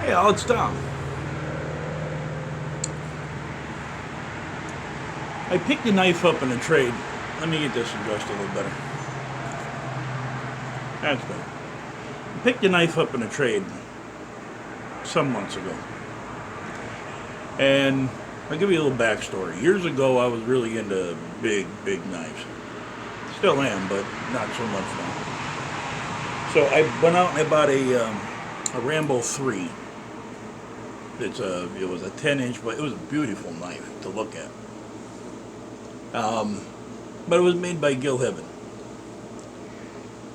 Hey, Al, it's Tom. I picked a knife up in a trade. Let me get this adjusted a little better. That's better. I picked a knife up in a trade some months ago. And I'll give you a little backstory. Years ago, I was really into big knives. Still am, but not so much now. So I went out and I bought a Rambo 3. It was a 10-inch, but it was a beautiful knife to look at. But it was made by Gill Hibbin.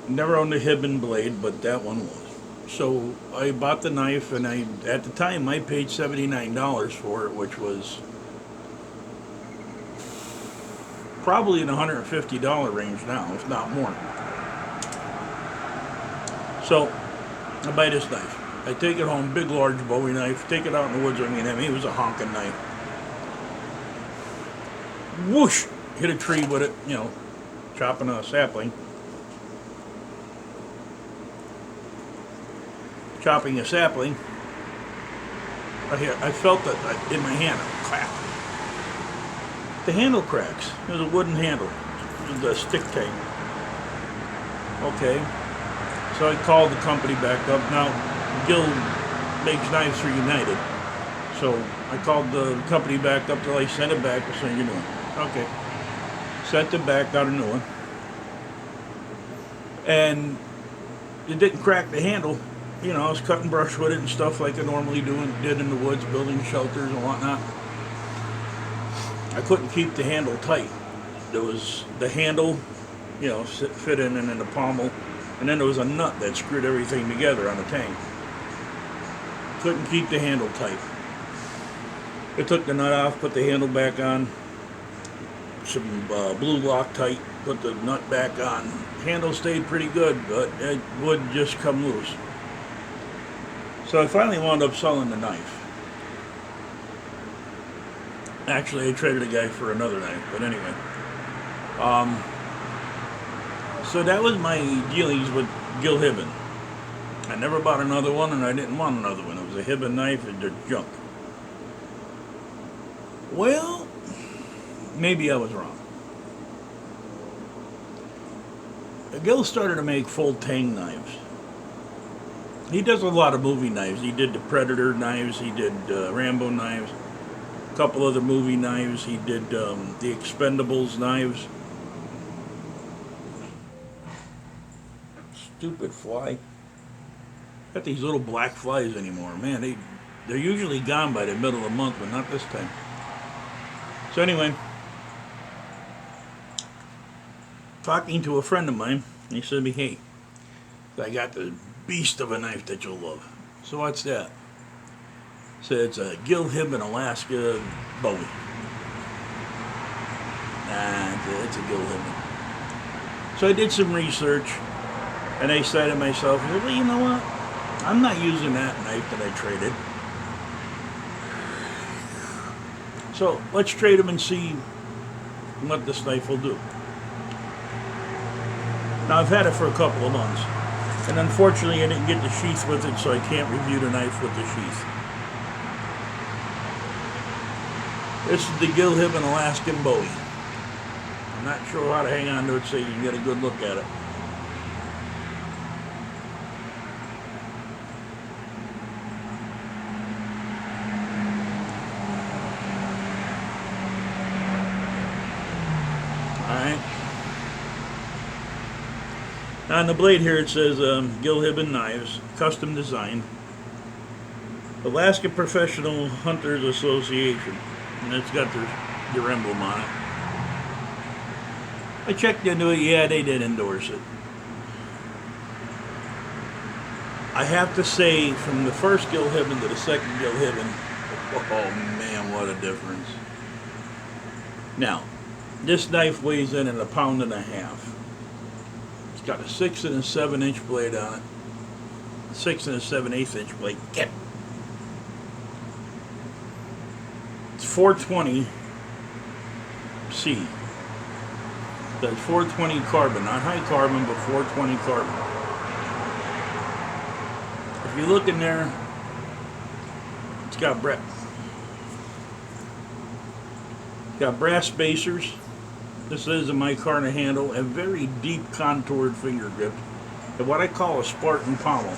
Never owned a Hibbin blade, but that one was. So I bought the knife, and at the time I paid $79 for it, which was probably in the $150 range now, if not more. So I buy this knife. I take it home, big, large Bowie knife. Take it out in the woods. I mean, it was a honking knife. Whoosh! Hit a tree with it, chopping a sapling. Chopping a sapling. I felt that in my hand, crack. The handle cracks. It was a wooden handle. The stick tank. Okay. So I called the company back up. Now, Gill makes knives for United. So I called the company back up till I sent it back and said, you know, okay. Sent it back, got a new one. And it didn't crack the handle. I was cutting brush with it and stuff like I normally did in the woods, building shelters and whatnot. I couldn't keep the handle tight. There was the handle, fit in and then the pommel. And then there was a nut that screwed everything together on the tank. Couldn't keep the handle tight. I took the nut off, put the handle back on. Some blue Loctite, put the nut back on. Handle stayed pretty good, but it would just come loose. So I finally wound up selling the knife. Actually, I traded a guy for another knife, but anyway. So that was my dealings with Gill Hibbin. I never bought another one, and I didn't want another one. It was a Hibbin knife, and they're junk. Well, maybe I was wrong. Gill started to make full tang knives. He does a lot of movie knives. He did the Predator knives. He did Rambo knives. A couple other movie knives. He did the Expendables knives. Stupid fly. Got these little black flies anymore. Man, they're usually gone by the middle of the month, but not this time. So anyway, talking to a friend of mine, he said to me, hey, I got the beast of a knife that you'll love. So what's that? So it's a Gill Hibbin Alaska Bowie. Nah, it's a Gill Hibbin. So I did some research, and I said to myself, well, you know what? I'm not using that knife that I traded. So let's trade them and see what this knife will do. Now I've had it for a couple of months, and unfortunately I didn't get the sheath with it, so I can't review the knife with the sheath. This is the Gill Hibbin Alaskan Bowie. I'm not sure how to hang on to it so you can get a good look at it. Alright. On the blade here it says Gill Hibbin Knives, custom designed. Alaska Professional Hunters Association. And it's got their emblem on it. I checked into it, yeah, they did endorse it. I have to say, from the first Gill Hibbin to the second Gill Hibbin, oh man, what a difference. Now, this knife weighs in at 1.5 pounds. It's got a 6 and a 7-inch blade on it. 6 and a 7/8-inch blade. Get. It's 420 C. That's 420 carbon, not high carbon, but 420 carbon. If you look in there, got brass spacers. This is a micarta handle and very deep contoured finger grip. And what I call a Spartan pommel.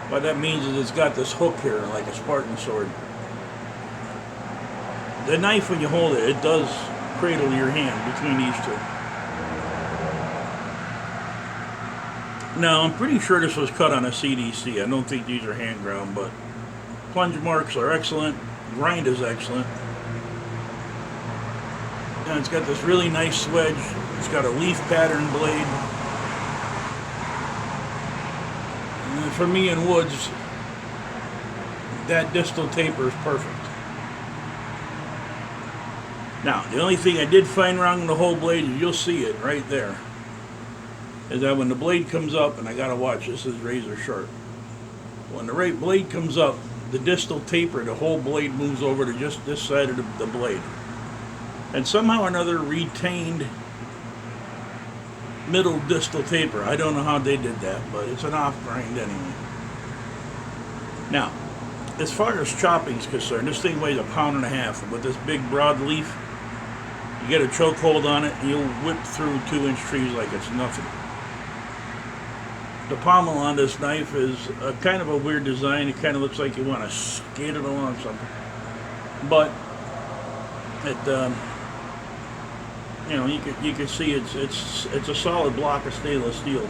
What that means is it's got this hook here like a Spartan sword. The knife, when you hold it, it does cradle your hand between these two. Now, I'm pretty sure this was cut on a CDC. I don't think these are hand ground, but plunge marks are excellent. Grind is excellent. And it's got this really nice swedge. It's got a leaf pattern blade. And for me in woods, that distal taper is perfect. Now, the only thing I did find wrong in the whole blade, and you'll see it right there, is that when the blade comes up, and I gotta watch, this is razor sharp. When the right blade comes up, the distal taper, the whole blade moves over to just this side of the blade. And somehow or another retained middle distal taper. I don't know how they did that, but it's an off grind anyway. Now, as far as chopping is concerned, this thing weighs 1.5 pounds, and with this big broad leaf, you get a choke hold on it, and you'll whip through 2-inch trees like it's nothing. The pommel on this knife is a kind of a weird design. It kind of looks like you want to skate it along something, but it, you know, you can see it's a solid block of stainless steel.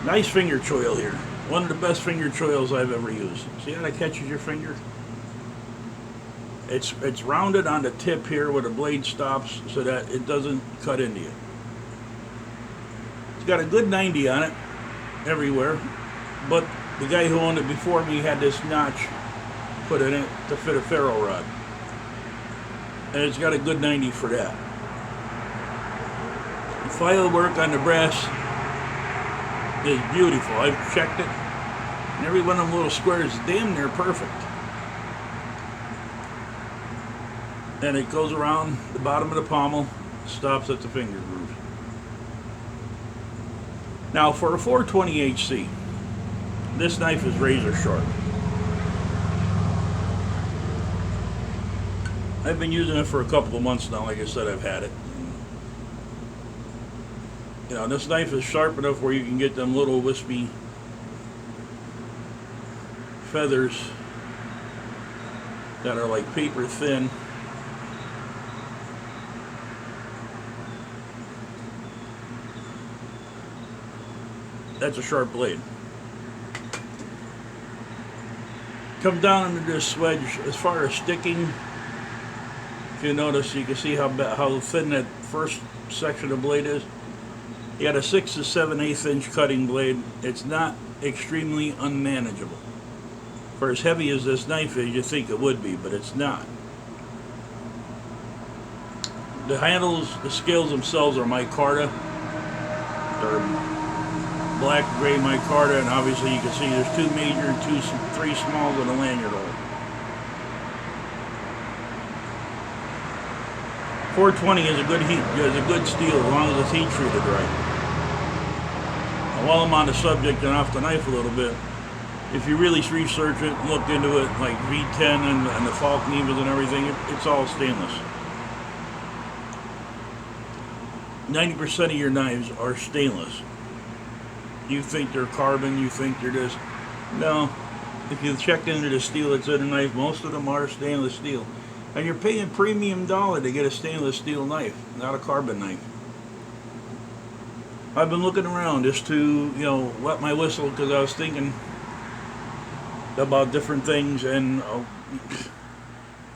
Nice finger choil here. One of the best finger choils I've ever used. See how that catches your finger? It's rounded on the tip here where the blade stops so that it doesn't cut into you. It's got a good 90 on it everywhere, but the guy who owned it before me had this notch put in it to fit a ferro rod. And it's got a good 90 for that. The file work on the brass is beautiful. I've checked it, and every one of them little squares is damn near perfect. And it goes around the bottom of the pommel, stops at the finger groove. Now, for a 420 HC, this knife is razor sharp. I've been using it for a couple of months now. Like I said, I've had it. You know, this knife is sharp enough where you can get them little wispy feathers that are like paper thin. That's a sharp blade. Come down into this wedge. As far as sticking, if you notice, you can see how thin that first section of blade is. You got a 6 to 7/8 inch cutting blade. It's not extremely unmanageable. For as heavy as this knife is, you think it would be, but it's not. The handles, the scales themselves are micarta. They're black, gray micarta, and obviously you can see there's 2 major, 3 smalls, and a lanyard hole. 420 is a good heat, is a good steel as long as it's heat treated right. And while I'm on the subject and off the knife a little bit, if you really research it, look into it, like V10 and the Falk Nevas and everything, it's all stainless. 90% of your knives are stainless. You think they're carbon, you think they're this. No, if you check into the steel that's in a knife, most of them are stainless steel. And you're paying premium dollar to get a stainless steel knife, not a carbon knife. I've been looking around just to, you know, wet my whistle because I was thinking about different things, and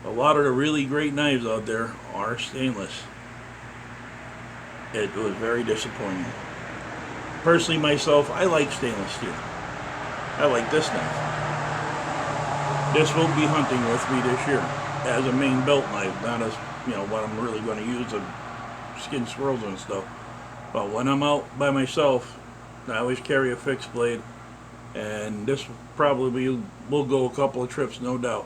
a lot of the really great knives out there are stainless. It was very disappointing. Personally, myself, I like stainless steel. I like this knife. This will be hunting with me this year as a main belt knife, not as, you know, what I'm really going to use to skin squirrels and stuff. But when I'm out by myself, I always carry a fixed blade, and this probably will go a couple of trips, no doubt.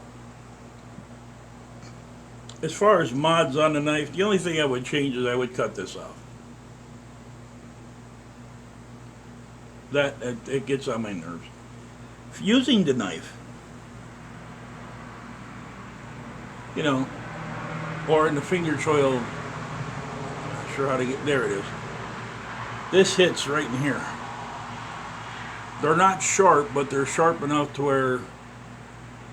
As far as mods on the knife, the only thing I would change is I would cut this off. It gets on my nerves. Using the knife, you know, or in the finger choil. Not sure how to get, there it is. This hits right in here. They're not sharp, but they're sharp enough to where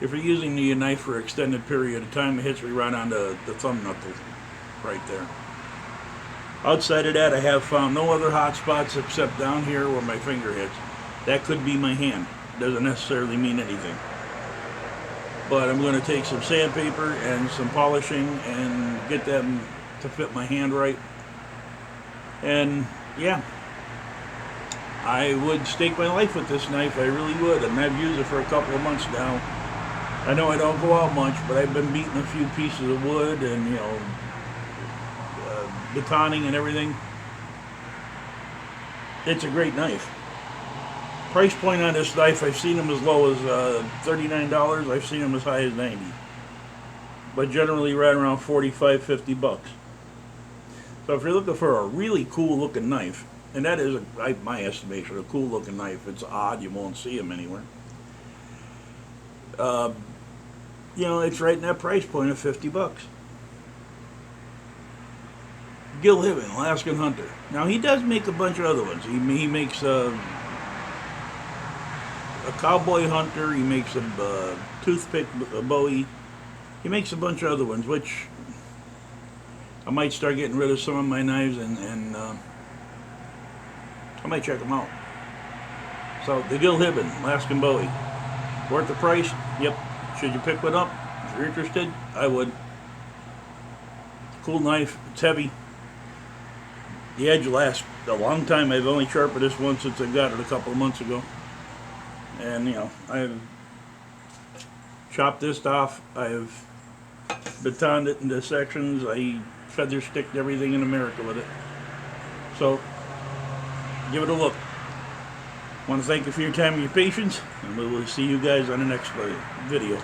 if you're using the knife for an extended period of time, it hits me right on the thumb knuckle right there. Outside of that, I have found no other hot spots except down here where my finger hits. That could be my hand. Doesn't necessarily mean anything. But I'm going to take some sandpaper and some polishing and get them to fit my hand right. And yeah, I would stake my life with this knife. I really would. And I've used it for a couple of months now. I know I don't go out much, but I've been beating a few pieces of wood and, you know, batoning and everything. It's a great knife. Price point on this knife, I've seen them as low as $39. I've seen them as high as $90. But generally right around $45, $50. So if you're looking for a really cool looking knife, and that is, my estimation, a cool looking knife. It's odd, you won't see them anywhere. You know, it's right in that price point of $50. Gill Hibbin, Alaskan Hunter. Now he does make a bunch of other ones. He makes a cowboy hunter. He makes a toothpick Bowie. He makes a bunch of other ones, which I might start getting rid of some of my knives, and I might check them out. So the Gill Hibbin, Alaskan Bowie, worth the price? Yep. Should you pick one up? If you're interested, I would. Cool knife. It's heavy. The edge lasts a long time. I've only sharpened this one since I got it a couple of months ago. And, you know, I've chopped this off. I've batoned it into sections. I feather sticked everything in America with it. So, give it a look. I want to thank you for your time and your patience, and we will see you guys on the next video.